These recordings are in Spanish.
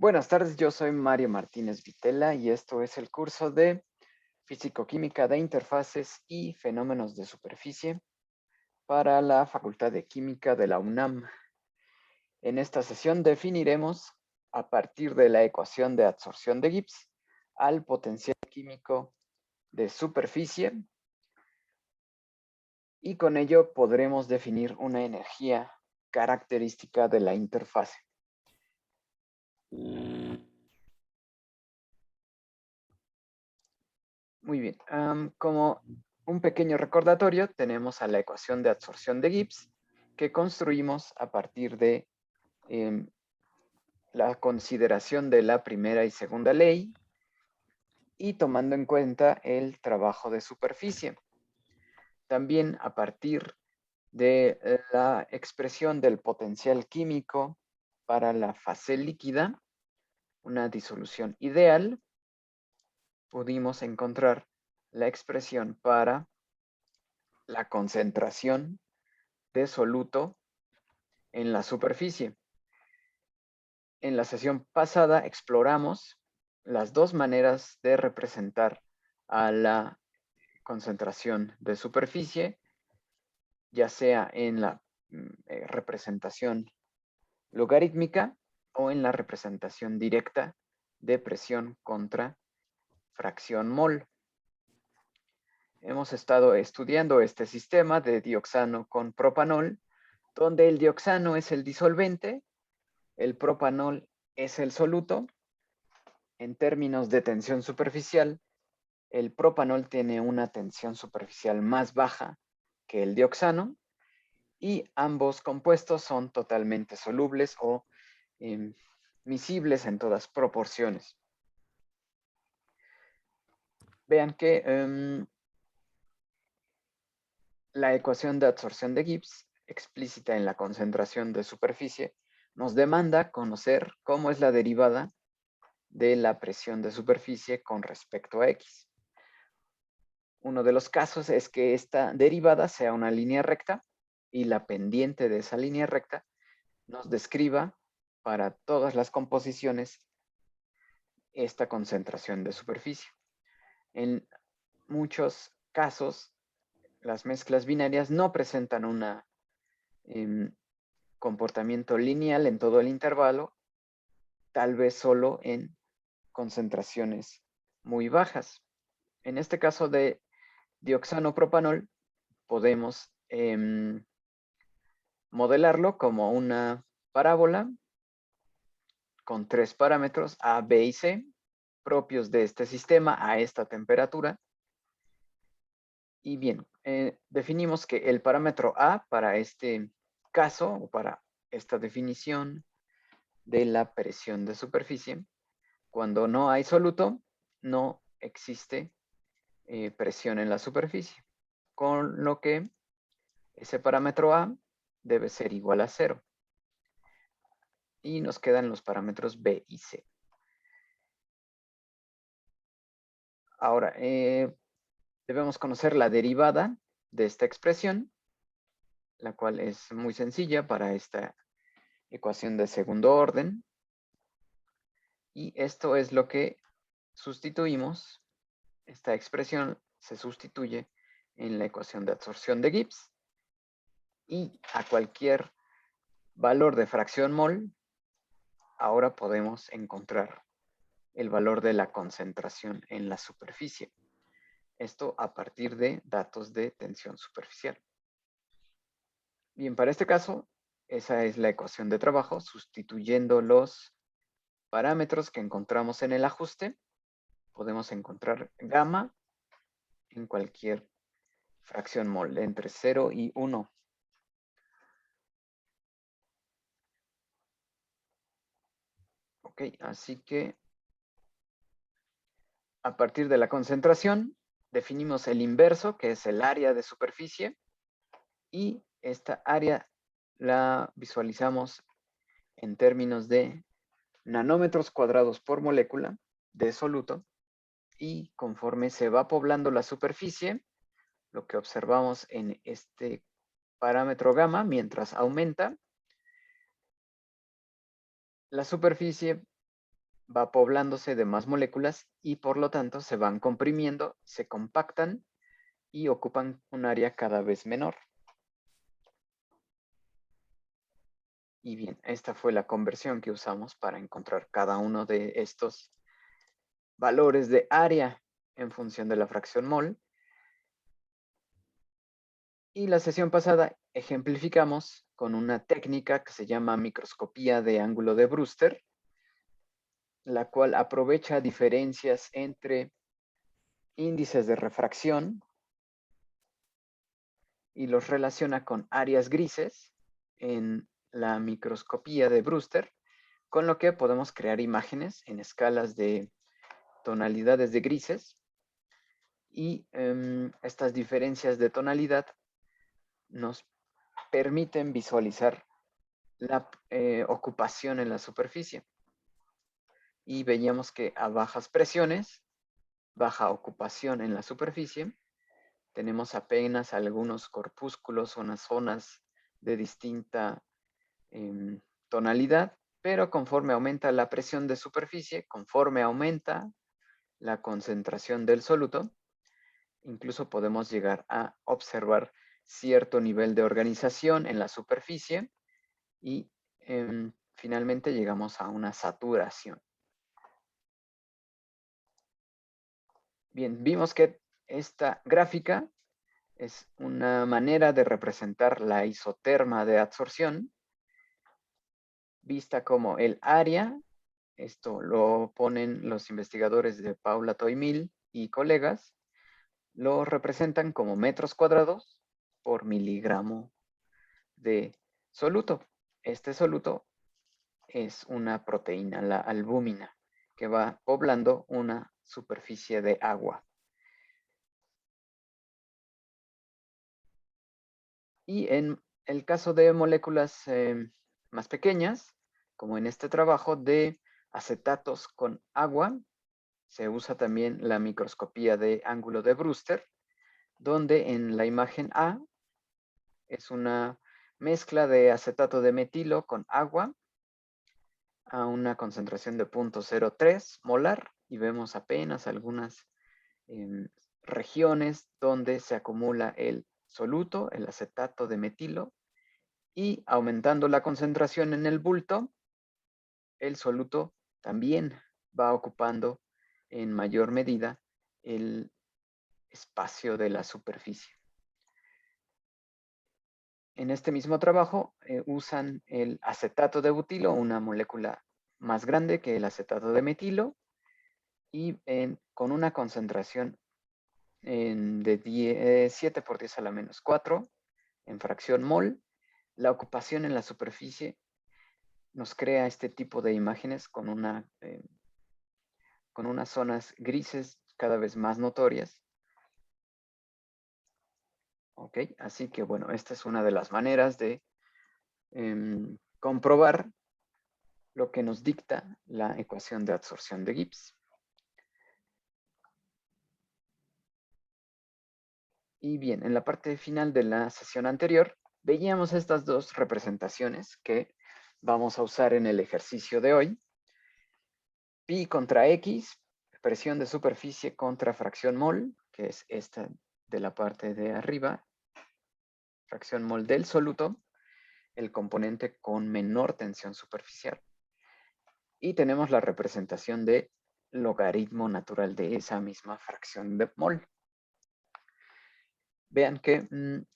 Buenas tardes, yo soy Mario Martínez Vitela y esto es el curso de Físico-Química de Interfaces y Fenómenos de Superficie para la Facultad de Química de la UNAM. En esta sesión definiremos, a partir de la ecuación de adsorción de Gibbs, al potencial químico de superficie y con ello podremos definir una energía característica de la interfase. Muy bien, como un pequeño recordatorio, tenemos a la ecuación de adsorción de Gibbs que construimos a partir de la consideración de la primera y segunda ley y tomando en cuenta el trabajo de superficie. También a partir de la expresión del potencial químico para la fase líquida, una disolución ideal, pudimos encontrar la expresión para la concentración de soluto en la superficie. En la sesión pasada exploramos las dos maneras de representar a la concentración de superficie, ya sea en la representación logarítmica o en la representación directa de presión contra fracción mol. Hemos estado estudiando este sistema de dioxano con propanol, donde el dioxano es el disolvente, el propanol es el soluto. En términos de tensión superficial, el propanol tiene una tensión superficial más baja que el dioxano y ambos compuestos son totalmente solubles o miscibles en todas proporciones. Vean que la ecuación de adsorción de Gibbs, explícita en la concentración de superficie, nos demanda conocer cómo es la derivada de la presión de superficie con respecto a X. Uno de los casos es que esta derivada sea una línea recta y la pendiente de esa línea recta nos describa para todas las composiciones esta concentración de superficie. En muchos casos, las mezclas binarias no presentan un comportamiento lineal en todo el intervalo, tal vez solo en concentraciones muy bajas. En este caso de dioxano propanol, podemos modelarlo como una parábola con tres parámetros A, B y C, propios de este sistema a esta temperatura. Y bien, definimos que el parámetro A para este caso o para esta definición de la presión de superficie, cuando no hay soluto, no existe presión en la superficie, con lo que ese parámetro A debe ser igual a 0. Y nos quedan los parámetros B y C. Ahora, debemos conocer la derivada de esta expresión, la cual es muy sencilla para esta ecuación de segundo orden. Y esto es lo que sustituimos. Esta expresión se sustituye en la ecuación de adsorción de Gibbs. Y a cualquier valor de fracción mol, ahora podemos encontrar el valor de la concentración en la superficie. Esto a partir de datos de tensión superficial. Bien, para este caso, esa es la ecuación de trabajo, sustituyendo los parámetros que encontramos en el ajuste. Podemos encontrar gamma en cualquier fracción mol, entre 0 y 1. Ok, así que a partir de la concentración, definimos el inverso, que es el área de superficie, y esta área la visualizamos en términos de nanómetros cuadrados por molécula de soluto, y conforme se va poblando la superficie, lo que observamos en este parámetro gamma, mientras aumenta, la superficie va poblándose de más moléculas y por lo tanto se van comprimiendo, se compactan y ocupan un área cada vez menor. Y bien, esta fue la conversión que usamos para encontrar cada uno de estos valores de área en función de la fracción mol. Y la sesión pasada ejemplificamos con una técnica que se llama microscopía de ángulo de Brewster, la cual aprovecha diferencias entre índices de refracción y los relaciona con áreas grises en la microscopía de Brewster, con lo que podemos crear imágenes en escalas de tonalidades de grises y estas diferencias de tonalidad nos permiten visualizar la ocupación en la superficie. Y veíamos que a bajas presiones, baja ocupación en la superficie, tenemos apenas algunos corpúsculos, unas zonas de distinta tonalidad, pero conforme aumenta la presión de superficie, conforme aumenta la concentración del soluto, incluso podemos llegar a observar cierto nivel de organización en la superficie y finalmente llegamos a una saturación. Bien, vimos que esta gráfica es una manera de representar la isoterma de adsorción, vista como el área. Esto lo ponen los investigadores de Paula Toimil y colegas, lo representan como metros cuadrados por miligramo de soluto. Este soluto es una proteína, la albúmina, que va poblando una superficie de agua. Y en el caso de moléculas más pequeñas, como en este trabajo de acetatos con agua, se usa también la microscopía de ángulo de Brewster, donde en la imagen A es una mezcla de acetato de metilo con agua a una concentración de 0.03 molar y vemos apenas algunas regiones donde se acumula el soluto, el acetato de metilo, y aumentando la concentración en el bulto, el soluto también va ocupando en mayor medida el espacio de la superficie. En este mismo trabajo usan el acetato de butilo, una molécula más grande que el acetato de metilo, y con una concentración de 7 por 10 a la menos 4 en fracción mol, la ocupación en la superficie nos crea este tipo de imágenes con unas zonas grises cada vez más notorias. Ok, así que bueno, esta es una de las maneras de comprobar lo que nos dicta la ecuación de adsorción de Gibbs. Y bien, en la parte final de la sesión anterior, veíamos estas dos representaciones que vamos a usar en el ejercicio de hoy. Pi contra X, presión de superficie contra fracción mol, que es esta de la parte de arriba, fracción mol del soluto, el componente con menor tensión superficial. Y tenemos la representación de logaritmo natural de esa misma fracción de mol. Vean que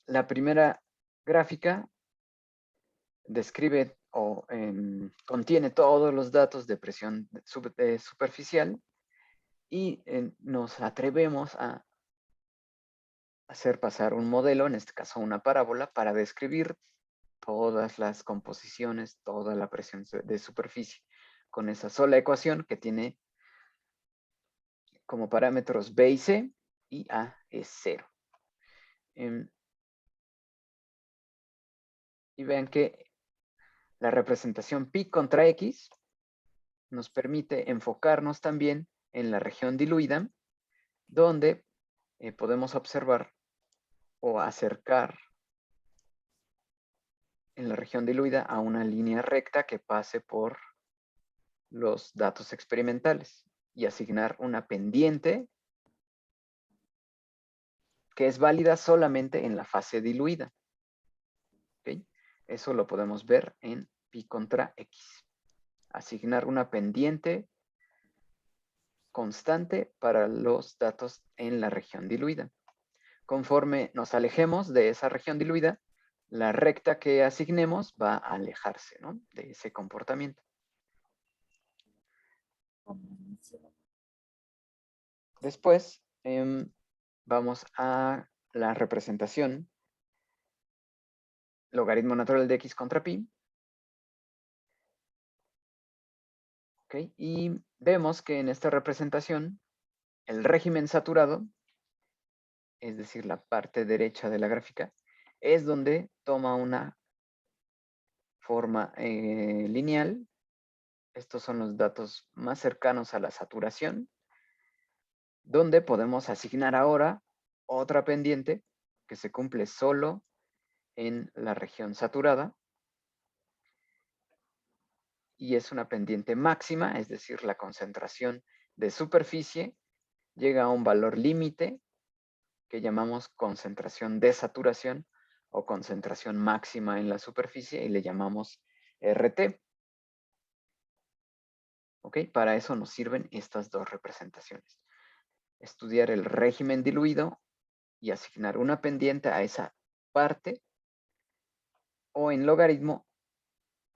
la primera gráfica describe o contiene todos los datos de presión superficial y nos atrevemos a hacer pasar un modelo, en este caso una parábola, para describir todas las composiciones, toda la presión de superficie, con esa sola ecuación que tiene como parámetros B y C, y A es 0. Y vean que la representación pi contra X nos permite enfocarnos también en la región diluida, donde podemos observar o acercar en la región diluida a una línea recta que pase por los datos experimentales y asignar una pendiente que es válida solamente en la fase diluida. ¿Okay? Eso lo podemos ver en pi contra x. Asignar una pendiente constante para los datos en la región diluida. Conforme nos alejemos de esa región diluida, la recta que asignemos va a alejarse, ¿no?, de ese comportamiento. Después vamos a la representación logaritmo natural de x contra pi. ¿Okay? Y vemos que en esta representación el régimen saturado, es decir, la parte derecha de la gráfica, es donde toma una forma lineal. Estos son los datos más cercanos a la saturación, donde podemos asignar ahora otra pendiente que se cumple solo en la región saturada. Y es una pendiente máxima, es decir, la concentración de superficie llega a un valor límite que llamamos concentración de saturación o concentración máxima en la superficie y le llamamos RT. ¿Ok? Para eso nos sirven estas dos representaciones. Estudiar el régimen diluido y asignar una pendiente a esa parte, o en logaritmo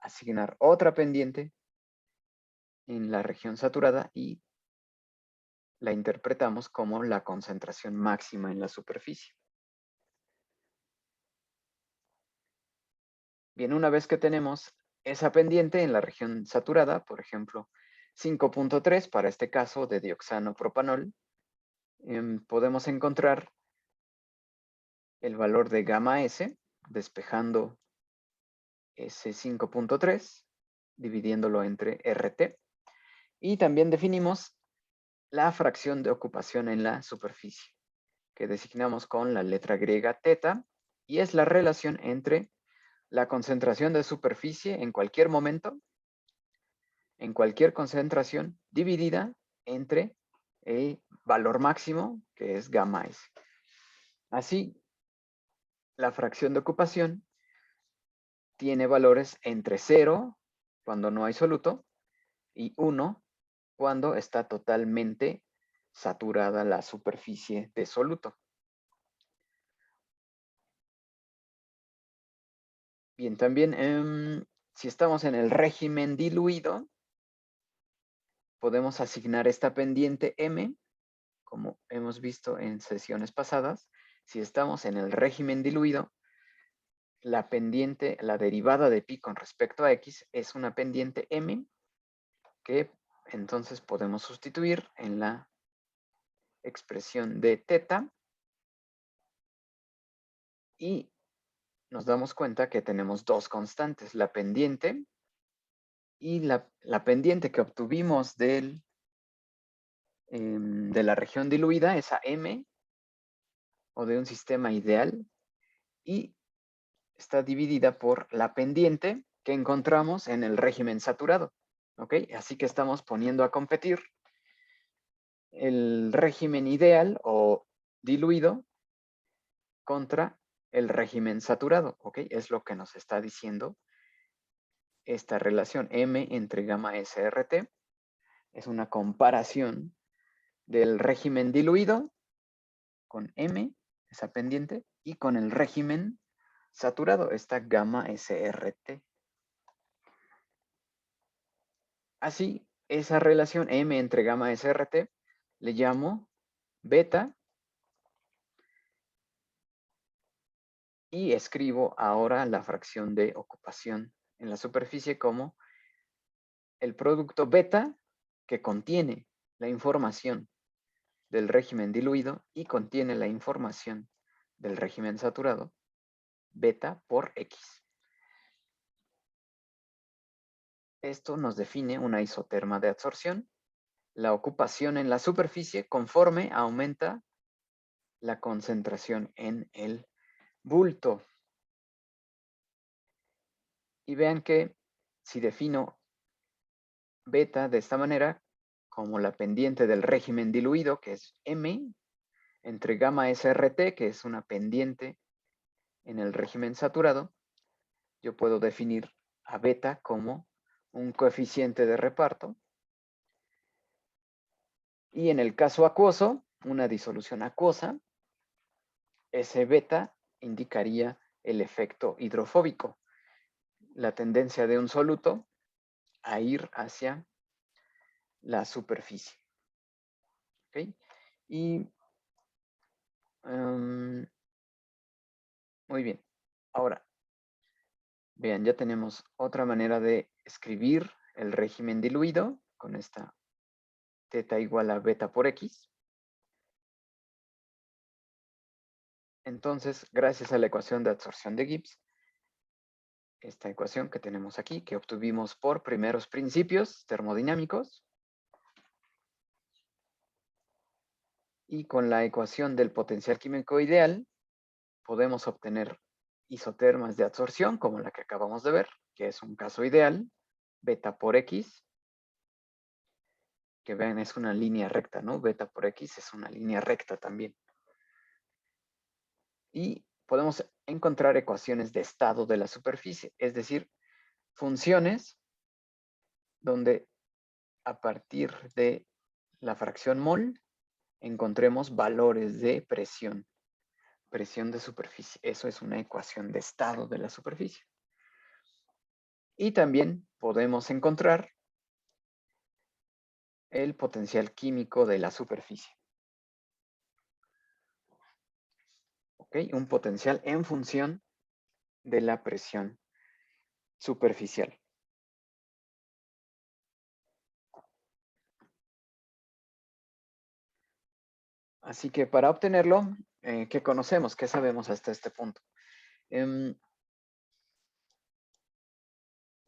asignar otra pendiente en la región saturada y la interpretamos como la concentración máxima en la superficie. Bien, una vez que tenemos esa pendiente en la región saturada, por ejemplo, 5.3 para este caso de dioxano propanol, podemos encontrar el valor de gamma S, despejando ese 5.3, dividiéndolo entre RT, y también definimos la fracción de ocupación en la superficie, que designamos con la letra griega teta, y es la relación entre la concentración de superficie en cualquier momento, en cualquier concentración, dividida entre el valor máximo, que es gamma S. Así, la fracción de ocupación tiene valores entre 0, cuando no hay soluto, y 1, cuando está totalmente saturada la superficie de soluto. Bien, también si estamos en el régimen diluido, podemos asignar esta pendiente M, como hemos visto en sesiones pasadas. Si estamos en el régimen diluido, la pendiente, la derivada de pi con respecto a x es una pendiente M que entonces podemos sustituir en la expresión de teta y nos damos cuenta que tenemos dos constantes, la pendiente y la pendiente que obtuvimos de la región diluida, esa M, o de un sistema ideal, y está dividida por la pendiente que encontramos en el régimen saturado. ¿Ok? Así que estamos poniendo a competir el régimen ideal o diluido contra el régimen saturado. ¿Ok? Es lo que nos está diciendo esta relación M entre gamma SRT. Es una comparación del régimen diluido con M, esa pendiente, y con el régimen saturado, esta gamma SRT. Así, esa relación M entre gamma SRT le llamo beta y escribo ahora la fracción de ocupación en la superficie como el producto beta que contiene la información del régimen diluido y contiene la información del régimen saturado, beta por X. Esto nos define una isoterma de absorción, la ocupación en la superficie conforme aumenta la concentración en el bulto. Y vean que si defino beta de esta manera como la pendiente del régimen diluido, que es M, entre gamma SRT, que es una pendiente en el régimen saturado. Yo puedo definir a beta como un coeficiente de reparto. Y en el caso acuoso, una disolución acuosa, ese beta indicaría el efecto hidrofóbico, la tendencia de un soluto a ir hacia la superficie. ¿Okay? Y muy bien. Ahora, vean, ya tenemos otra manera de escribir el régimen diluido con esta teta igual a beta por X. Entonces, gracias a la ecuación de absorción de Gibbs, esta ecuación que tenemos aquí, que obtuvimos por primeros principios termodinámicos, y con la ecuación del potencial químico ideal, podemos obtener isotermas de absorción, como la que acabamos de ver, que es un caso ideal, beta por X, que vean es una línea recta, ¿no? Beta por X es una línea recta también. Y podemos encontrar ecuaciones de estado de la superficie, es decir, funciones donde a partir de la fracción mol encontremos valores de presión de superficie. Eso es una ecuación de estado de la superficie. Y también podemos encontrar el potencial químico de la superficie. ¿Ok? Un potencial en función de la presión superficial. Así que para obtenerlo, ¿qué conocemos? ¿Qué sabemos hasta este punto?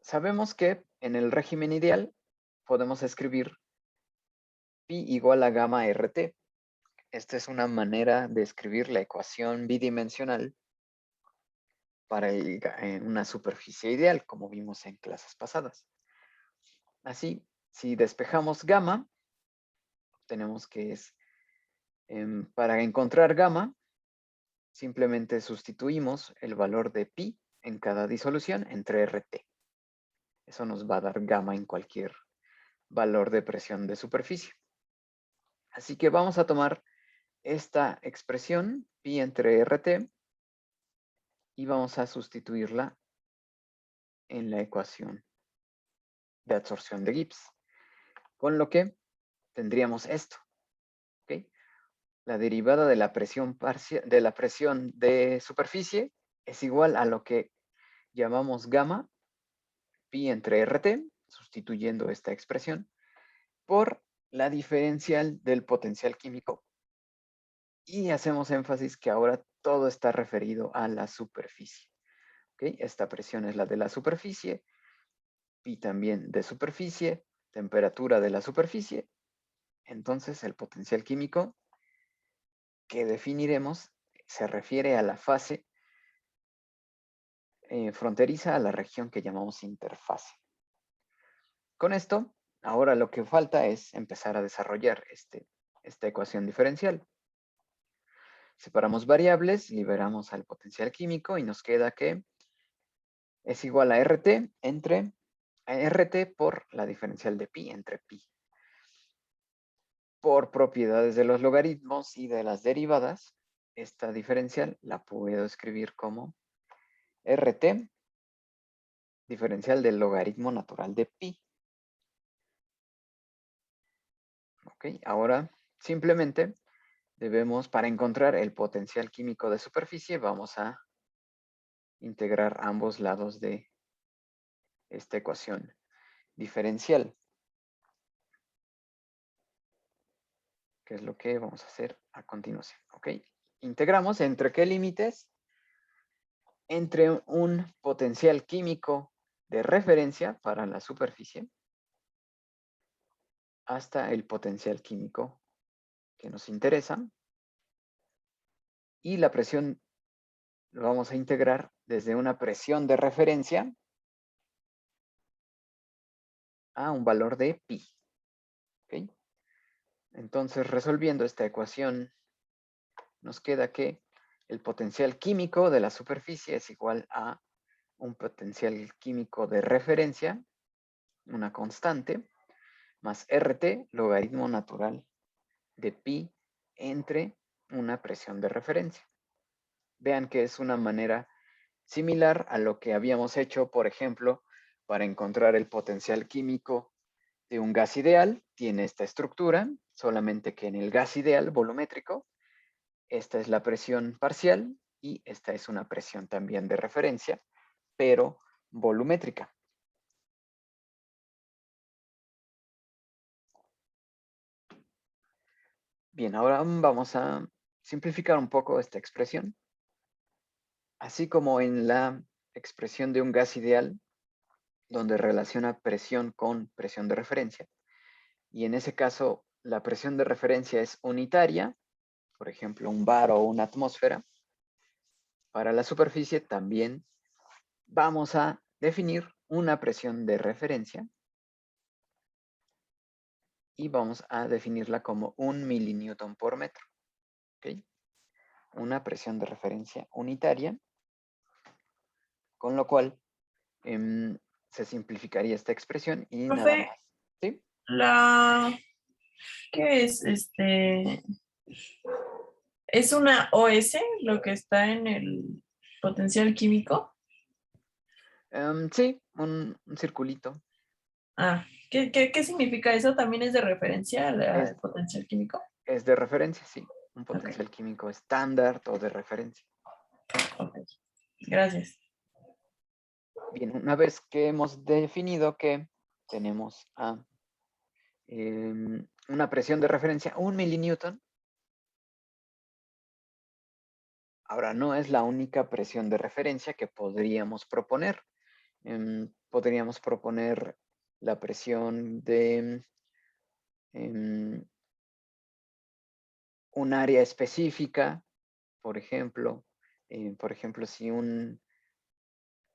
Sabemos que en el régimen ideal podemos escribir pi igual a gamma RT. Esta es una manera de escribir la ecuación bidimensional para una superficie ideal, como vimos en clases pasadas. Así, si despejamos gamma, tenemos que es, para encontrar gamma, simplemente sustituimos el valor de pi en cada disolución entre RT. Eso nos va a dar gamma en cualquier valor de presión de superficie. Así que vamos a tomar esta expresión, pi entre RT, y vamos a sustituirla en la ecuación de absorción de Gibbs. Con lo que tendríamos esto. ¿Okay? La derivada de la presión de superficie es igual a lo que llamamos gamma, pi entre RT, sustituyendo esta expresión, por la diferencial del potencial químico. Y hacemos énfasis que ahora todo está referido a la superficie. ¿Okay? Esta presión es la de la superficie, pi también de superficie, temperatura de la superficie. Entonces el potencial químico que definiremos se refiere a la fase fronteriza, a la región que llamamos interfase. Con esto, ahora lo que falta es empezar a desarrollar esta ecuación diferencial. Separamos variables, liberamos al potencial químico y nos queda que es igual a RT entre RT por la diferencial de pi entre pi. Por propiedades de los logaritmos y de las derivadas, esta diferencial la puedo escribir como RT, diferencial del logaritmo natural de pi. Ok, ahora simplemente debemos, para encontrar el potencial químico de superficie, vamos a integrar ambos lados de esta ecuación diferencial, que es lo que vamos a hacer a continuación. Ok, integramos entre qué límites, entre un potencial químico de referencia para la superficie hasta el potencial químico que nos interesa, y la presión lo vamos a integrar desde una presión de referencia a un valor de pi. ¿Ok? Entonces, resolviendo esta ecuación, nos queda que el potencial químico de la superficie es igual a un potencial químico de referencia, una constante, más RT, logaritmo natural de pi entre una presión de referencia. Vean que es una manera similar a lo que habíamos hecho, por ejemplo, para encontrar el potencial químico de un gas ideal. Tiene esta estructura, solamente que en el gas ideal volumétrico, esta es la presión parcial y esta es una presión también de referencia, pero volumétrica. Bien, ahora vamos a simplificar un poco esta expresión. Así como en la expresión de un gas ideal, donde relaciona presión con presión de referencia, y en ese caso la presión de referencia es unitaria, por ejemplo, un bar o una atmósfera. Para la superficie también vamos a definir una presión de referencia y vamos a definirla como 1 milinewton por metro. ¿Okay? Una presión de referencia unitaria, con lo cual se simplificaría esta expresión y nada Profe, más. ¿Sí? ¿qué es ¿Es una OS lo que está en el potencial químico? Sí, un circulito. Ah, ¿qué significa eso? ¿También es de referencia Es, al potencial químico? es de referencia, sí. Un Ok, potencial químico estándar o de referencia. ok. Gracias. Bien, una vez que hemos definido que tenemos una presión de referencia, 1 milinewton, ahora no es la única presión de referencia que podríamos proponer. Podríamos proponer la presión de un área específica, por ejemplo, si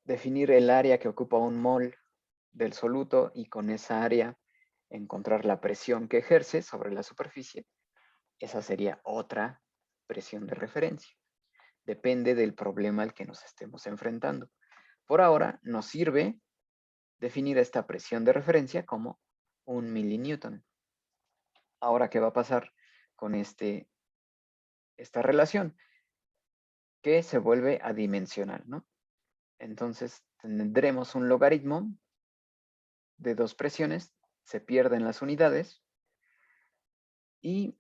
definir el área que ocupa un mol del soluto y con esa área encontrar la presión que ejerce sobre la superficie, esa sería otra presión de referencia. Depende del problema al que nos estemos enfrentando. Por ahora nos sirve definir esta presión de referencia como 1 milinewton. Ahora, ¿qué va a pasar con esta relación? Que se vuelve adimensional, ¿no? Entonces tendremos un logaritmo de dos presiones, se pierden las unidades y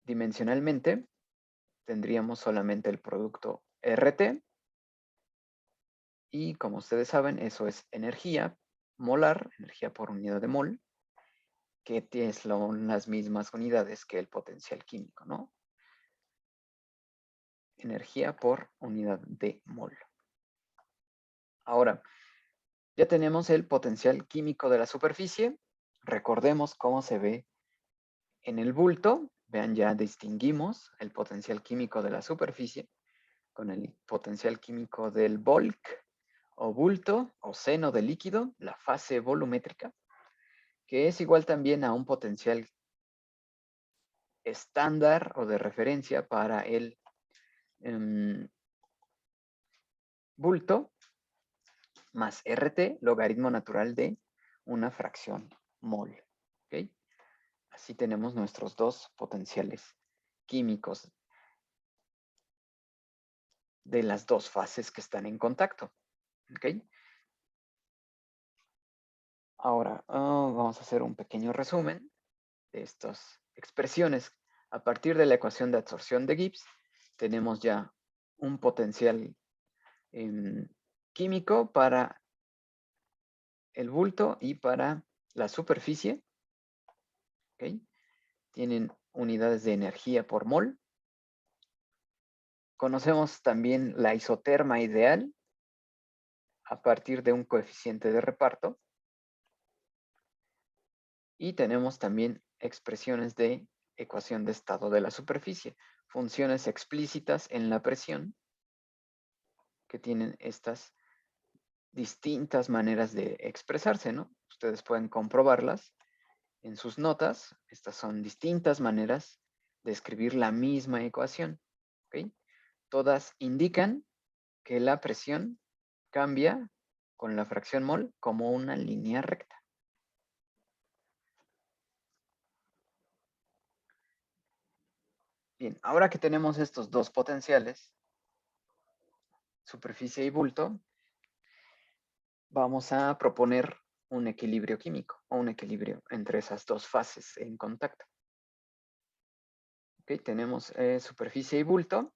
dimensionalmente tendríamos solamente el producto RT y como ustedes saben eso es energía molar, energía por unidad de mol, que son las mismas unidades que el potencial químico, ¿no? Energía por unidad de mol. Ahora, ya tenemos el potencial químico de la superficie. Recordemos cómo se ve en el bulto. Vean, ya distinguimos el potencial químico de la superficie con el potencial químico del bulk o bulto o seno de líquido, la fase volumétrica, que es igual también a un potencial estándar o de referencia para el bulto más RT, logaritmo natural de una fracción mol. ¿Okay? Así tenemos nuestros dos potenciales químicos de las dos fases que están en contacto. ¿Okay? Ahora vamos a hacer un pequeño resumen de estas expresiones. A partir de la ecuación de absorción de Gibbs, tenemos ya un potencial químico para el bulto y para la superficie. ¿Okay? Tienen unidades de energía por mol. Conocemos también la isoterma ideal a partir de un coeficiente de reparto. Y tenemos también expresiones de ecuación de estado de la superficie, funciones explícitas en la presión que tienen estas distintas maneras de expresarse, ¿no? Ustedes pueden comprobarlas en sus notas. Estas son distintas maneras de escribir la misma ecuación, ¿ok? Todas indican que la presión cambia con la fracción mol como una línea recta. Bien, ahora que tenemos estos dos potenciales, superficie y bulto, vamos a proponer un equilibrio químico o un equilibrio entre esas dos fases en contacto. Ok, tenemos superficie y bulto.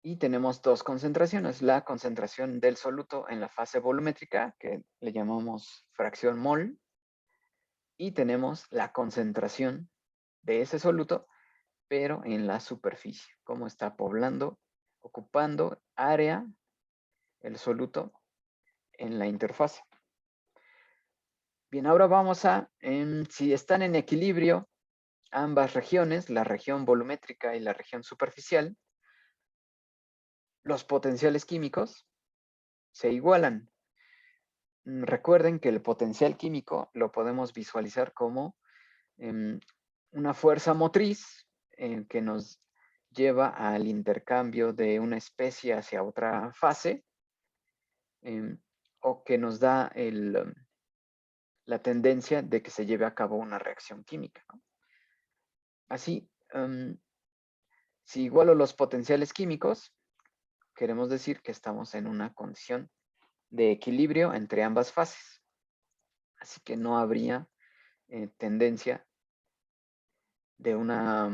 Y tenemos dos concentraciones. La concentración del soluto en la fase volumétrica, que le llamamos fracción mol. Y tenemos la concentración de ese soluto, pero en la superficie. Cómo está poblando, ocupando área el soluto en la interfase. Bien, ahora vamos a, si están en equilibrio ambas regiones, la región volumétrica y la región superficial, los potenciales químicos se igualan. Recuerden que el potencial químico lo podemos visualizar como una fuerza motriz que nos lleva al intercambio de una especie hacia otra fase, o que nos da la tendencia de que se lleve a cabo una reacción química, ¿no? Así, si igualo los potenciales químicos, queremos decir que estamos en una condición de equilibrio entre ambas fases. Así que no habría tendencia de una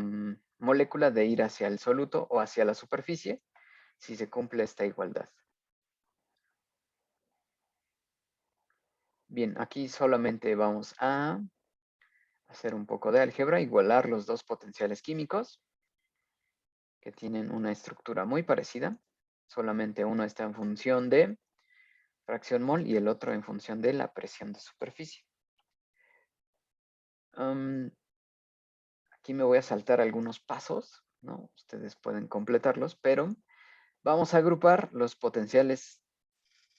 molécula de ir hacia el soluto o hacia la superficie si se cumple esta igualdad. Bien, aquí solamente vamos a hacer un poco de álgebra, igualar los dos potenciales químicos que tienen una estructura muy parecida. Solamente uno está en función de fracción mol y el otro en función de la presión de superficie. Aquí me voy a saltar algunos pasos, ¿no? Ustedes pueden completarlos, pero vamos a agrupar los potenciales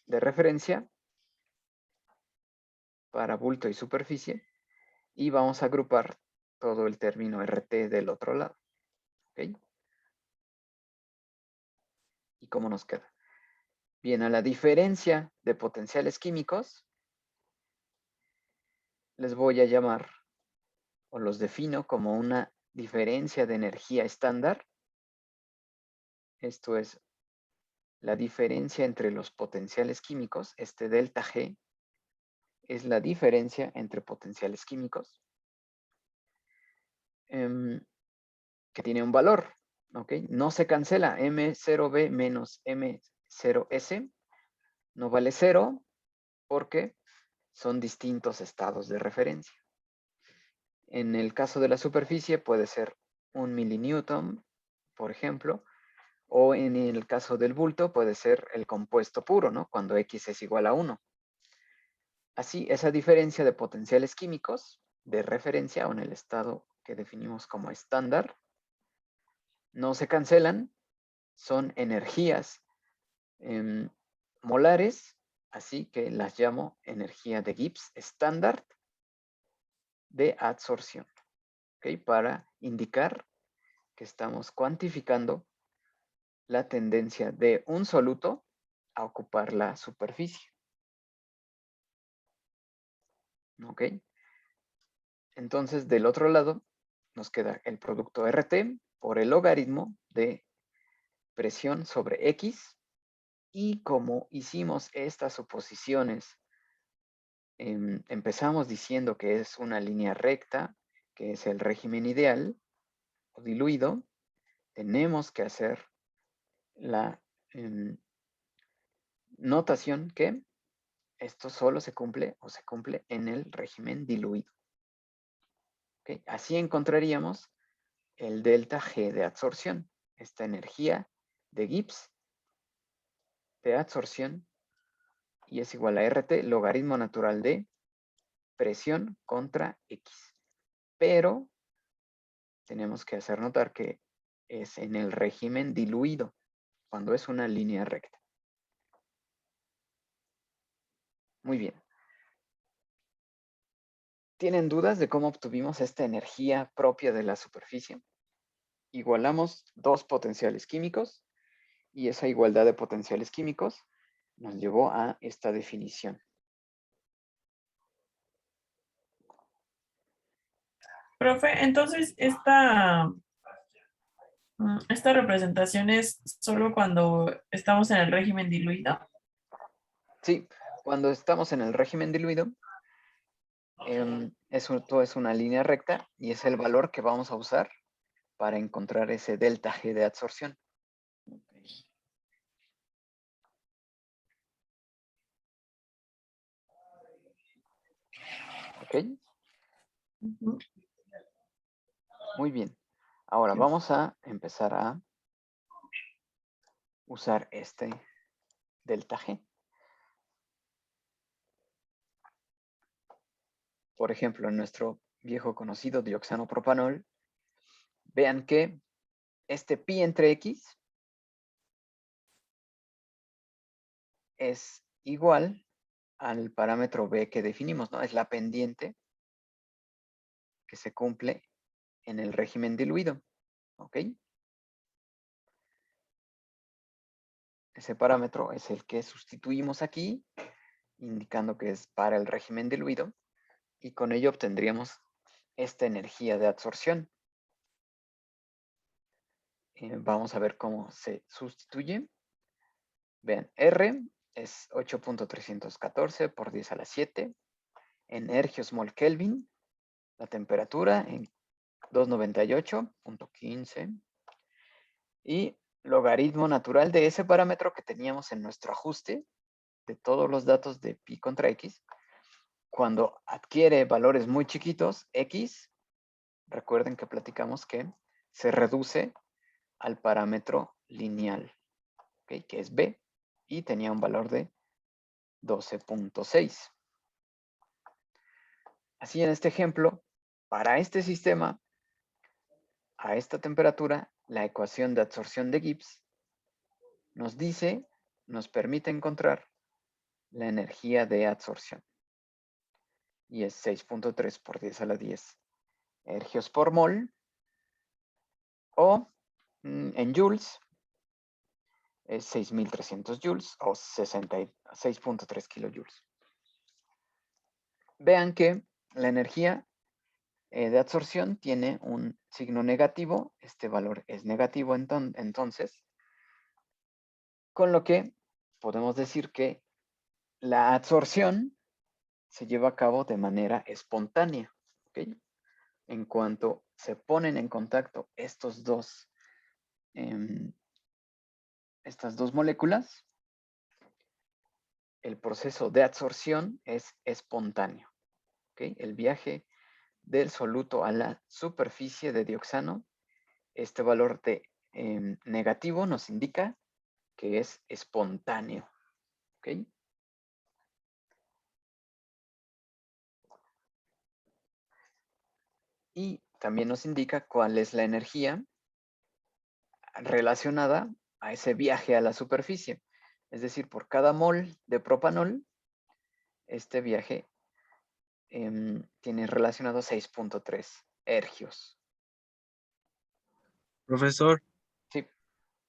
de referencia para bulto y superficie y vamos a agrupar todo el término RT del otro lado. ¿Ok? ¿Y cómo nos queda? Bien, a la diferencia de potenciales químicos, les voy a llamar, o los defino como una diferencia de energía estándar. Esto es la diferencia entre los potenciales químicos. Este delta G es la diferencia entre potenciales químicos, que tiene un valor, ¿ok? No se cancela. M0B menos M0S no vale 0 porque son distintos estados de referencia. En el caso de la superficie puede ser 1 milinewton, por ejemplo, o en el caso del bulto puede ser el compuesto puro, ¿no? Cuando X es igual a 1. Así, esa diferencia de potenciales químicos de referencia o en el estado que definimos como estándar, no se cancelan, son energías molares, así que las llamo energía de Gibbs estándar de adsorción, ¿ok? Para indicar que estamos cuantificando la tendencia de un soluto a ocupar la superficie. ¿Ok? Entonces, del otro lado, nos queda el producto RT por el logaritmo de presión sobre X. Y como hicimos estas suposiciones, empezamos diciendo que es una línea recta, que es el régimen ideal o diluido, tenemos que hacer la notación que esto solo se cumple o se cumple en el régimen diluido. ¿Okay? Así encontraríamos el delta G de adsorción, esta energía de Gibbs de adsorción, y es igual a RT, logaritmo natural de presión contra X. Pero tenemos que hacer notar que es en el régimen diluido, cuando es una línea recta. Muy bien. ¿Tienen dudas de cómo obtuvimos esta energía propia de la superficie? Igualamos dos potenciales químicos y esa igualdad de potenciales químicos nos llevó a esta definición. Profe, entonces esta representación es solo cuando estamos en el régimen diluido. Sí, cuando estamos en el régimen diluido, esto es una línea recta y es el valor que vamos a usar para encontrar ese delta G de absorción. ¿Ok? Ujú. Muy bien. Ahora vamos a empezar a usar este delta G. Por ejemplo, en nuestro viejo conocido dioxano propanol, vean que este pi entre X es igual al parámetro B que definimos, ¿no? Es la pendiente que se cumple en el régimen diluido, ¿ok? Ese parámetro es el que sustituimos aquí, indicando que es para el régimen diluido, y con ello obtendríamos esta energía de absorción. Vamos a ver cómo se sustituye. Vean, R es 8.314 por 10 a la 7 en ergios mol Kelvin. La temperatura en 298.15 y logaritmo natural de ese parámetro que teníamos en nuestro ajuste de todos los datos de pi contra x. Cuando adquiere valores muy chiquitos, x, recuerden que platicamos que se reduce al parámetro lineal, ¿okay? Que es b, y tenía un valor de 12.6. Así en este ejemplo, para este sistema, a esta temperatura, la ecuación de absorción de Gibbs nos permite encontrar la energía de absorción. Y es 6.3 por 10 a la 10 ergios por mol, o en joules es 6.300 joules o 66.3 kilojoules. Vean que la energía de absorción tiene un signo negativo, este valor es negativo entonces, con lo que podemos decir que la absorción se lleva a cabo de manera espontánea, ¿ok? En cuanto se ponen en contacto estas dos moléculas, el proceso de absorción es espontáneo, ¿ok? El viaje del soluto a la superficie de dioxano, este valor de negativo nos indica que es espontáneo, ¿ok? Y también nos indica cuál es la energía relacionada a ese viaje a la superficie. Es decir, por cada mol de propanol, este viaje tiene relacionado 6.3 ergios. Profesor, Sí.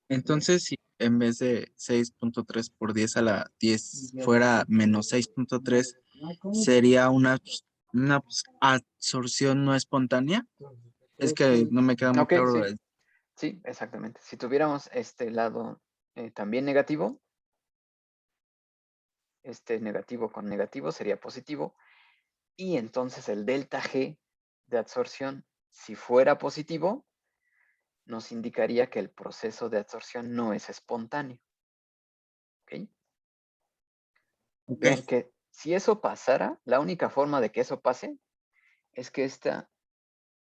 entonces si en vez de 6.3 por 10 a la 10 fuera menos 6.3, ¿sería una absorción no espontánea? Es que no me queda muy Ok, claro. sí. Sí, exactamente. Si tuviéramos este lado también negativo, este negativo con negativo sería positivo, y entonces el delta G de absorción, si fuera positivo, nos indicaría que el proceso de absorción no es espontáneo. ¿Ok? Ok. Vean que si eso pasara, la única forma de que eso pase es que esta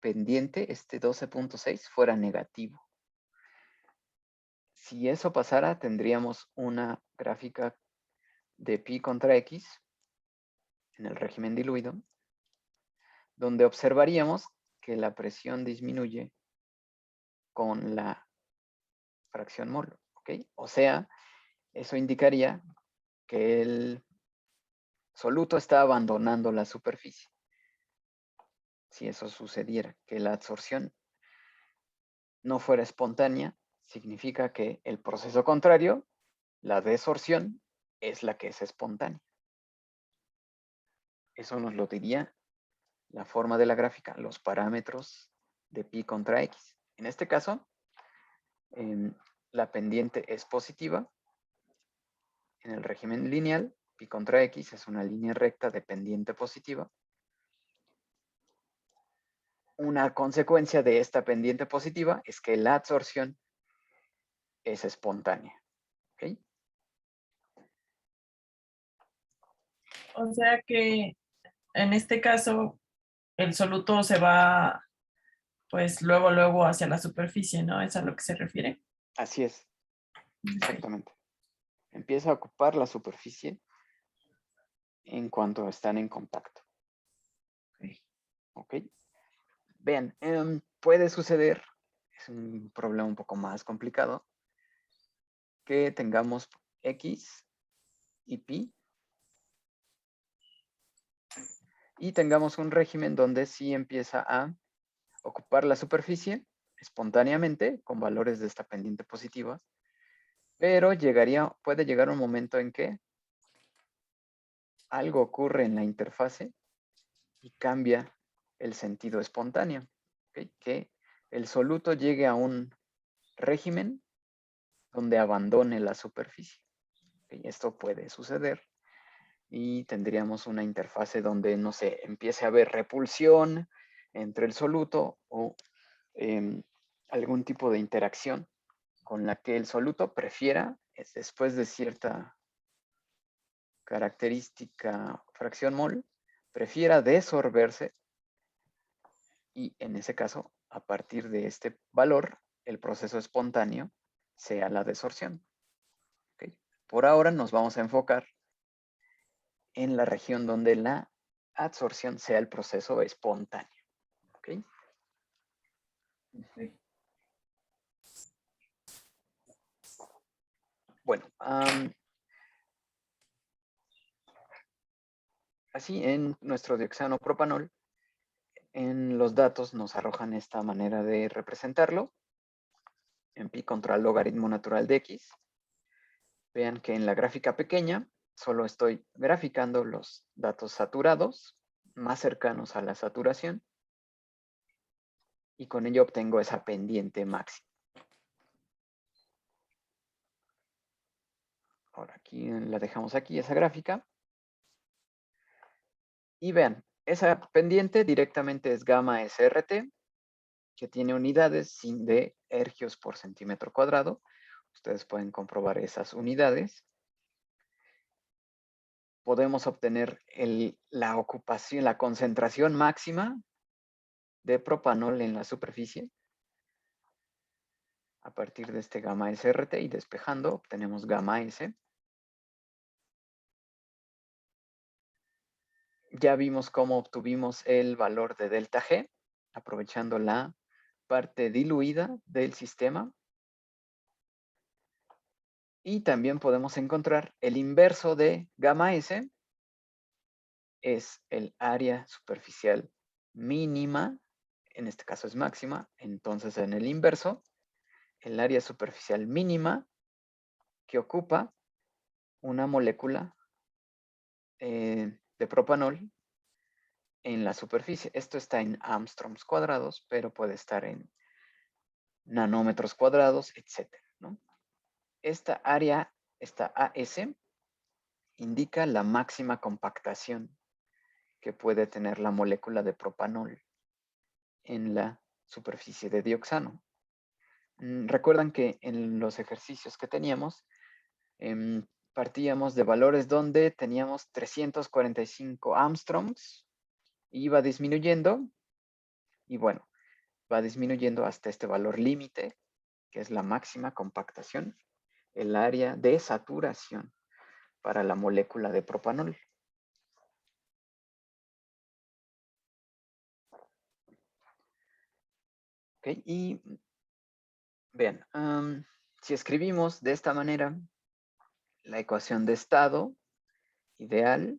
pendiente, este 12.6, fuera negativo. Si eso pasara, tendríamos una gráfica de pi contra x en el régimen diluido, donde observaríamos que la presión disminuye con la fracción mol, ¿ok? O sea, eso indicaría que el soluto está abandonando la superficie. Si eso sucediera, que la absorción no fuera espontánea, significa que el proceso contrario, la desorción, es la que es espontánea. Eso nos lo diría la forma de la gráfica, los parámetros de pi contra x. En este caso, la pendiente es positiva. En el régimen lineal, pi contra x es una línea recta de pendiente positiva. Una consecuencia de esta pendiente positiva es que la absorción es espontánea. ¿Ok? O sea que en este caso el soluto se va pues luego hacia la superficie, ¿no? ¿Es a lo que se refiere? Así es, exactamente. Empieza a ocupar la superficie en cuanto están en contacto. ¿Ok? Vean, puede suceder, es un problema un poco más complicado, que tengamos x y pi y tengamos un régimen donde sí empieza a ocupar la superficie espontáneamente con valores de esta pendiente positiva, pero puede llegar un momento en que algo ocurre en la interfase y cambia el sentido espontáneo, ¿ok? Que el soluto llegue a un régimen donde abandone la superficie. ¿Ok? Esto puede suceder y tendríamos una interfase donde, no sé, empiece a haber repulsión entre el soluto o algún tipo de interacción con la que el soluto prefiera, después de cierta característica fracción mol, prefiera desorberse y en ese caso, a partir de este valor, el proceso espontáneo sea la desorción. ¿Ok? Por ahora nos vamos a enfocar en la región donde la absorción sea el proceso espontáneo. ¿Ok? Bueno, así en nuestro dioxano propanol, en los datos nos arrojan esta manera de representarlo, en pi contra el logaritmo natural de x. Vean que en la gráfica pequeña solo estoy graficando los datos saturados, más cercanos a la saturación, y con ello obtengo esa pendiente máxima. Ahora aquí la dejamos aquí, esa gráfica. Y vean, esa pendiente directamente es gamma SRT, que tiene unidades de ergios por centímetro cuadrado. Ustedes pueden comprobar esas unidades. Podemos obtener la ocupación, la concentración máxima de propanol en la superficie. A partir de este gamma SRT y despejando, obtenemos gamma S. Ya vimos cómo obtuvimos el valor de delta G, aprovechando la parte diluida del sistema. Y también podemos encontrar el inverso de gamma S, es el área superficial mínima, en este caso es máxima, entonces en el inverso, el área superficial mínima que ocupa una molécula de propanol en la superficie. Esto está en Angstroms cuadrados, pero puede estar en nanómetros cuadrados, etc. ¿no? Esta área, esta AS, indica la máxima compactación que puede tener la molécula de propanol en la superficie de dioxano. Recuerdan que en los ejercicios que teníamos, partíamos de valores donde teníamos 345 Angstroms, iba disminuyendo, y bueno, va disminuyendo hasta este valor límite, que es la máxima compactación, el área de saturación para la molécula de propanol. ¿Okay? Y Bien, si escribimos de esta manera la ecuación de estado ideal,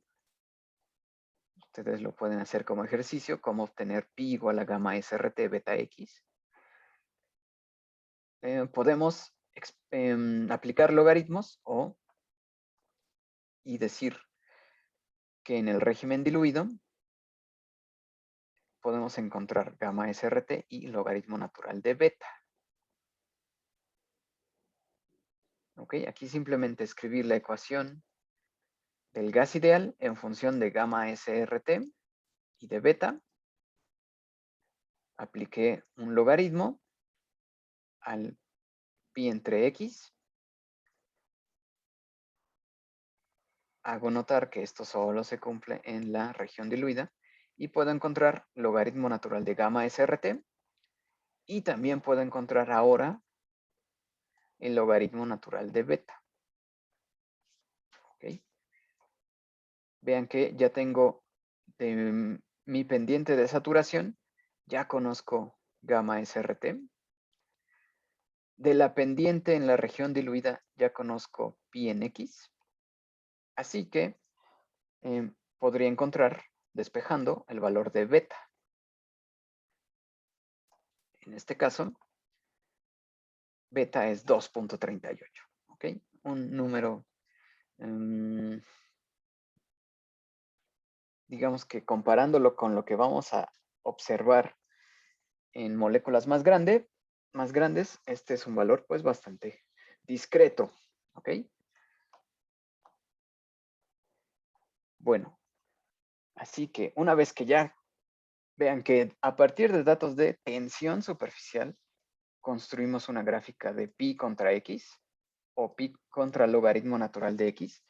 ustedes lo pueden hacer como ejercicio, como obtener pi igual a gamma SRT beta X. Podemos aplicar logaritmos y decir que en el régimen diluido podemos encontrar gamma SRT y logaritmo natural de beta. ¿Ok? Aquí simplemente escribir la ecuación del gas ideal en función de gamma SRT y de beta. Apliqué un logaritmo al pi entre x. Hago notar que esto solo se cumple en la región diluida y puedo encontrar logaritmo natural de gamma SRT y también puedo encontrar ahora el logaritmo natural de beta. ¿Ok? Vean que ya tengo de mi pendiente de saturación, ya conozco gamma SRT. De la pendiente en la región diluida ya conozco pi en x. Así que podría encontrar, despejando, el valor de beta. En este caso, beta es 2.38. ¿Ok? Un número, digamos que comparándolo con lo que vamos a observar en moléculas más grandes, este es un valor pues bastante discreto. ¿Ok? Bueno, así que una vez que ya vean que a partir de datos de tensión superficial, construimos una gráfica de pi contra x o pi contra logaritmo natural de x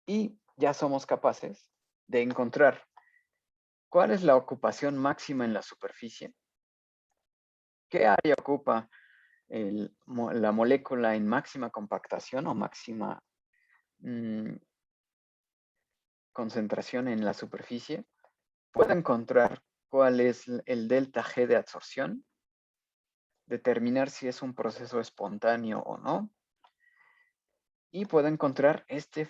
y ya somos capaces de encontrar cuál es la ocupación máxima en la superficie, qué área ocupa la molécula en máxima compactación o máxima concentración en la superficie, puedo encontrar cuál es el delta G de absorción, determinar si es un proceso espontáneo o no, y puedo encontrar este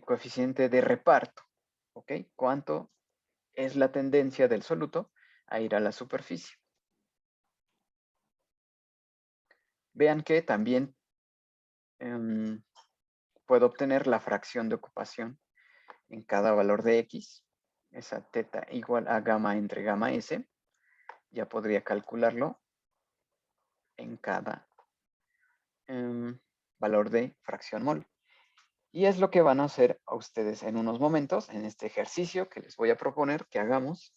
coeficiente de reparto, ¿ok? ¿Cuánto es la tendencia del soluto a ir a la superficie? Vean que también puedo obtener la fracción de ocupación en cada valor de x, esa teta igual a gamma entre gamma s, ya podría calcularlo en cada valor de fracción mol. Y es lo que van a hacer a ustedes en unos momentos en este ejercicio que les voy a proponer que hagamos.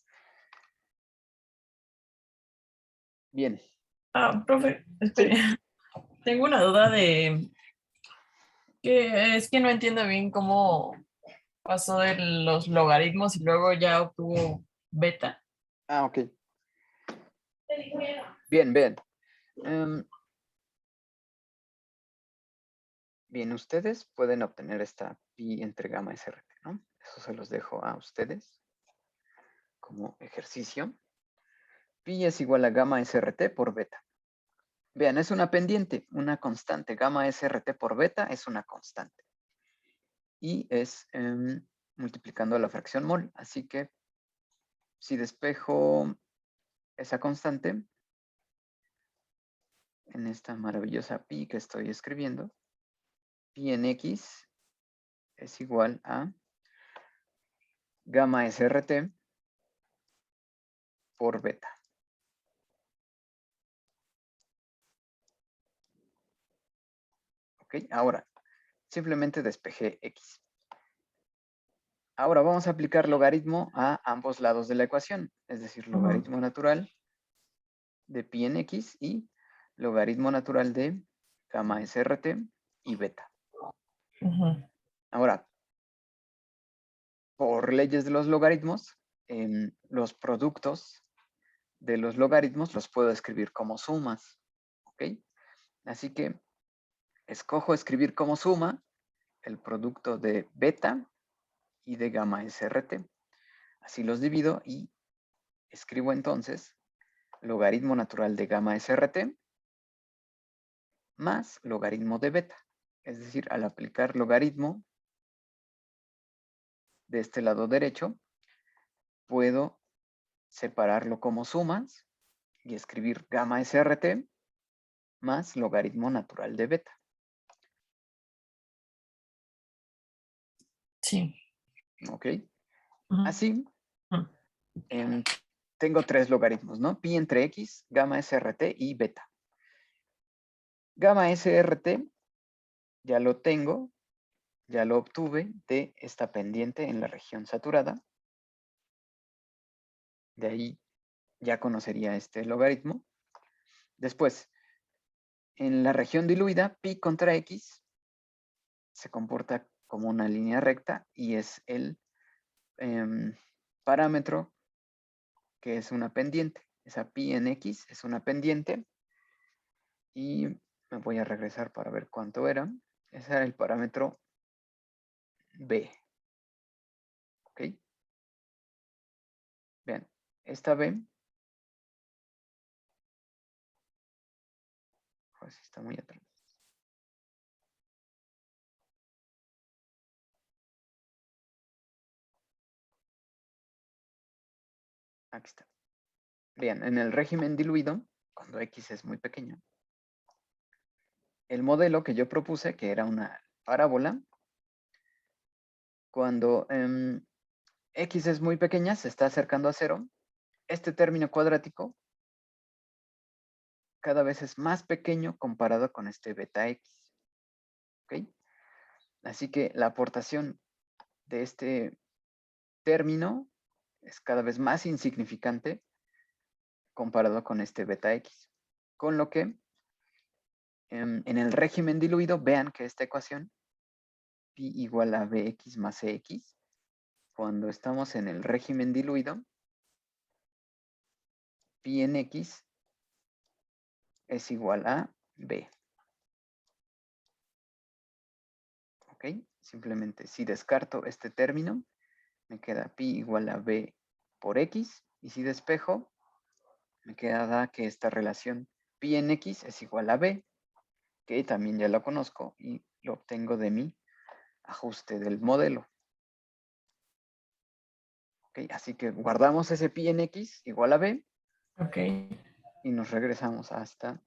Bien. Profe, espere. Sí. Tengo una duda de que es que no entiendo bien cómo pasó de los logaritmos y luego ya obtuvo beta. Ah, ok. Bien, bien. Bien, ustedes pueden obtener esta pi entre gamma SRT, ¿no? Eso se los dejo a ustedes como ejercicio. Pi es igual a gamma SRT por beta. Vean, es una pendiente, una constante. Gamma SRT por beta es una constante. Y es multiplicando la fracción mol. Así que si despejo esa constante en esta maravillosa pi que estoy escribiendo, pi en x es igual a gamma SRT por beta. ¿Ok? Ahora, simplemente despejé x. Ahora vamos a aplicar logaritmo a ambos lados de la ecuación, es decir, logaritmo natural de pi en x y logaritmo natural de gamma SRT y beta. Ahora, por leyes de los logaritmos, los productos de los logaritmos los puedo escribir como sumas. ¿Ok? Así que escojo escribir como suma el producto de beta y de gamma SRT. Así los divido y escribo entonces logaritmo natural de gamma SRT más logaritmo de beta. Es decir, al aplicar logaritmo de este lado derecho, puedo separarlo como sumas y escribir gamma SRT más logaritmo natural de beta. Sí. ¿Ok? Ujú. Así, Ujú. tengo tres logaritmos, ¿no? Pi entre x, gamma SRT y beta. Gamma SRT ya lo tengo, ya lo obtuve de esta pendiente en la región saturada. De ahí ya conocería este logaritmo. Después, en la región diluida, pi contra x se comporta como una línea recta y es el parámetro que es una pendiente. Esa pi en x es una pendiente y me voy a regresar para ver cuánto era. Ese era el parámetro b. ¿Ok? Vean, esta b, pues está muy atrás. Aquí está. Bien, en el régimen diluido, cuando x es muy pequeño, el modelo que yo propuse, que era una parábola, cuando x es muy pequeña, se está acercando a cero, este término cuadrático cada vez es más pequeño comparado con este beta x. ¿Ok? Así que la aportación de este término es cada vez más insignificante comparado con este beta x. Con lo que en el régimen diluido, vean que esta ecuación, pi igual a bx más cx, cuando estamos en el régimen diluido, pi en x es igual a b. ¿Ok? Simplemente si descarto este término, me queda pi igual a b por x, y si despejo, me queda que esta relación pi en x es igual a b, que también ya lo conozco y lo obtengo de mi ajuste del modelo. ¿Ok? Así que guardamos ese pi en x igual a b Ok. y nos regresamos hasta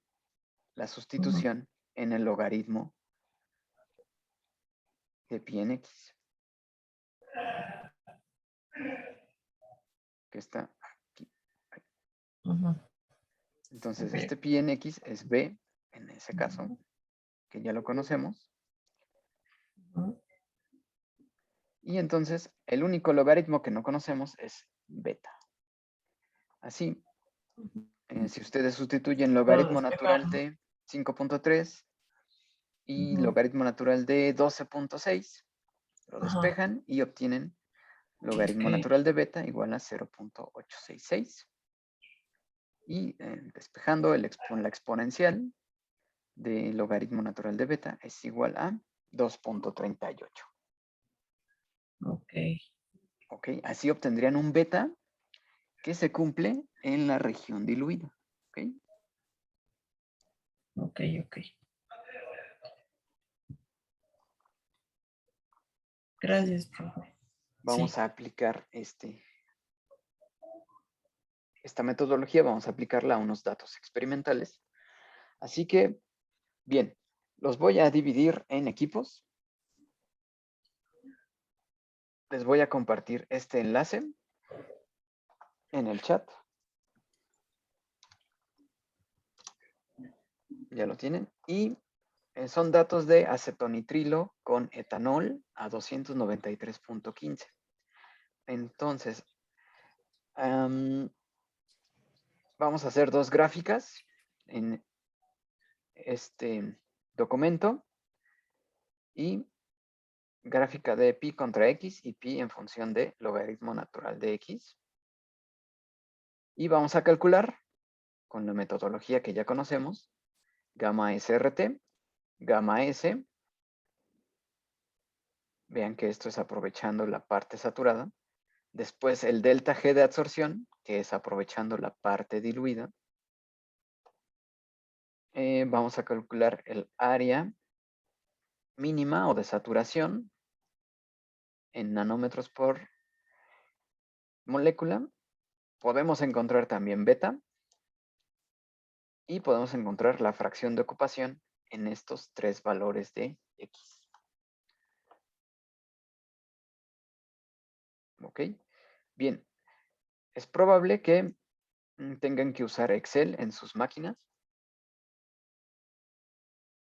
la sustitución en el logaritmo de pi en x, que está aquí. Ujú. Entonces, Ok. este pi en x es b, en ese caso, que ya lo conocemos. Ujú. Y entonces, el único logaritmo que no conocemos es beta. Así, si ustedes sustituyen Lo logaritmo natural despejamos. de 5.3 y Ujú. logaritmo natural de 12.6, lo Ajá. despejan y obtienen logaritmo Ok. natural de beta igual a 0.866. Y despejando la exponencial de logaritmo natural de beta es igual a 2.38. Ok. ¿Ok? Así obtendrían un beta que se cumple en la región diluida. ¿Ok? Ok. Ok. Gracias, profe. Vamos Sí. a aplicar esta metodología, vamos a aplicarla a unos datos experimentales. Así que, bien, los voy a dividir en equipos. Les voy a compartir este enlace en el chat. Ya lo tienen. Y son datos de acetonitrilo con etanol a 293.15. Entonces, vamos a hacer dos gráficas en este documento y gráfica de pi contra x y pi en función de logaritmo natural de x. Y vamos a calcular con la metodología que ya conocemos, gamma SRT, gamma S. Vean que esto es aprovechando la parte saturada. Después el delta G de absorción, que es aprovechando la parte diluida. vamos a calcular el área mínima o de saturación en nanómetros por molécula. Podemos encontrar también beta y podemos encontrar la fracción de ocupación en estos tres valores de X. ¿Ok? Bien, es probable que tengan que usar Excel en sus máquinas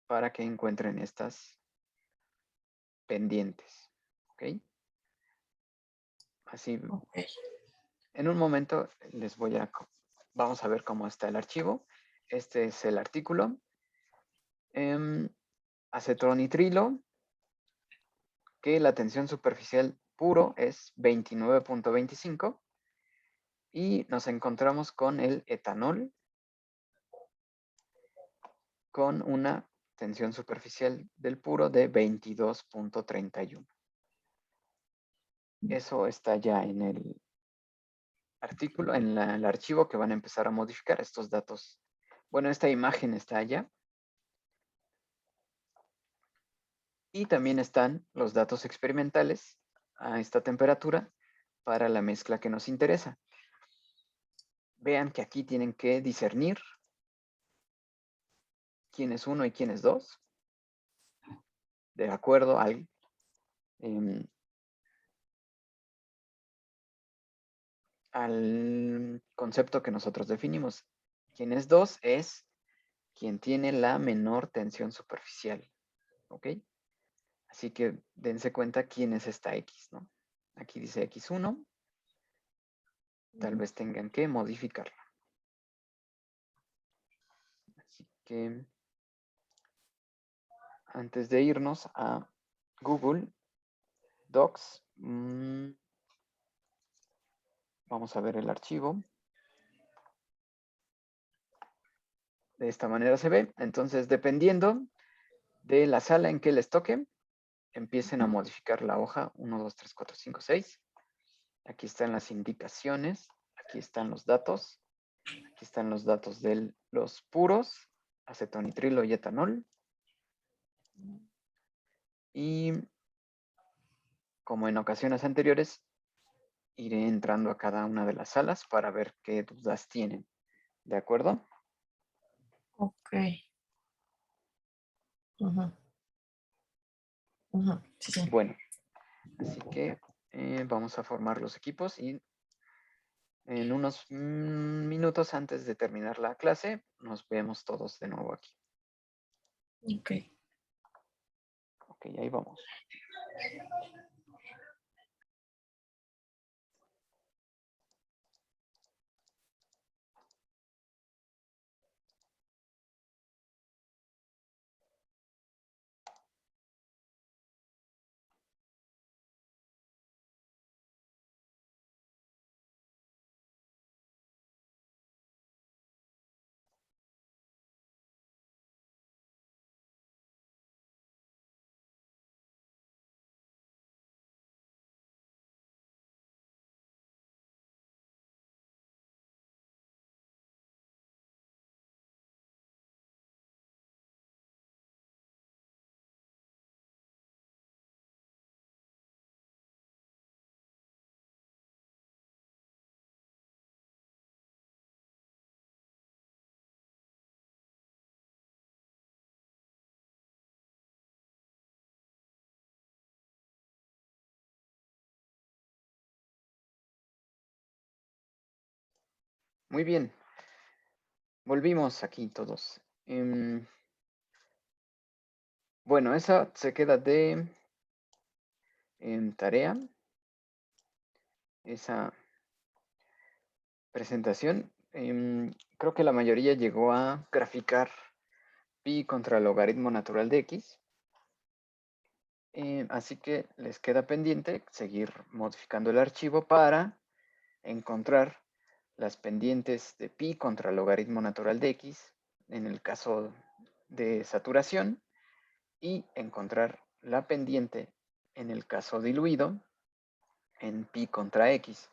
para que encuentren estas pendientes. ¿Ok? Así, Ok. en un momento vamos a ver cómo está el archivo. Este es el artículo. Acetonitrilo, que la tensión superficial puro es 29.25 y nos encontramos con el etanol con una tensión superficial del puro de 22.31. Eso está ya en el artículo, en el archivo que van a empezar a modificar estos datos. Bueno, esta imagen está allá. Y también están los datos experimentales a esta temperatura para la mezcla que nos interesa. Vean que aquí tienen que discernir quién es 1 y quién es 2, de acuerdo al concepto que nosotros definimos. Quien es 2 es quien tiene la menor tensión superficial. ¿Ok? Así que dense cuenta quién es esta X, ¿no? Aquí dice X1. Tal vez tengan que modificarla. Así que antes de irnos a Google Docs, vamos a ver el archivo. De esta manera se ve. Entonces, dependiendo de la sala en que les toque, empiecen a modificar la hoja 1, 2, 3, 4, 5, 6. Aquí están las indicaciones. Aquí están los datos. Aquí están los datos de los puros, acetonitrilo y etanol. Y como en ocasiones anteriores, iré entrando a cada una de las salas para ver qué dudas tienen. ¿De acuerdo? Ok. Ujú. Ujú. Sí, sí. Bueno, así que vamos a formar los equipos y en unos minutos antes de terminar la clase nos vemos todos de nuevo aquí. Ok. Ok, ahí vamos. Muy bien. Volvimos aquí todos. Bueno, esa se queda de tarea. Esa presentación. Creo que la mayoría llegó a graficar pi contra el logaritmo natural de x. Así que les queda pendiente seguir modificando el archivo para encontrar las pendientes de pi contra el logaritmo natural de x en el caso de saturación y encontrar la pendiente en el caso diluido en pi contra x.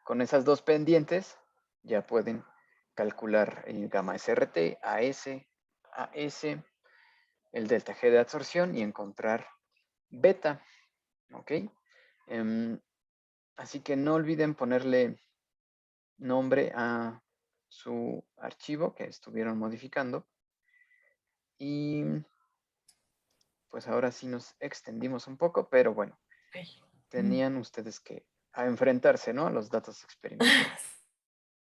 Con esas dos pendientes ya pueden calcular el gamma SRT, AS a S, el delta G de absorción y encontrar beta. ¿Ok? Así que no olviden ponerle nombre a su archivo que estuvieron modificando. Y pues ahora sí nos extendimos un poco, pero bueno, Ok. tenían ustedes que enfrentarse, ¿no? A los datos experimentales.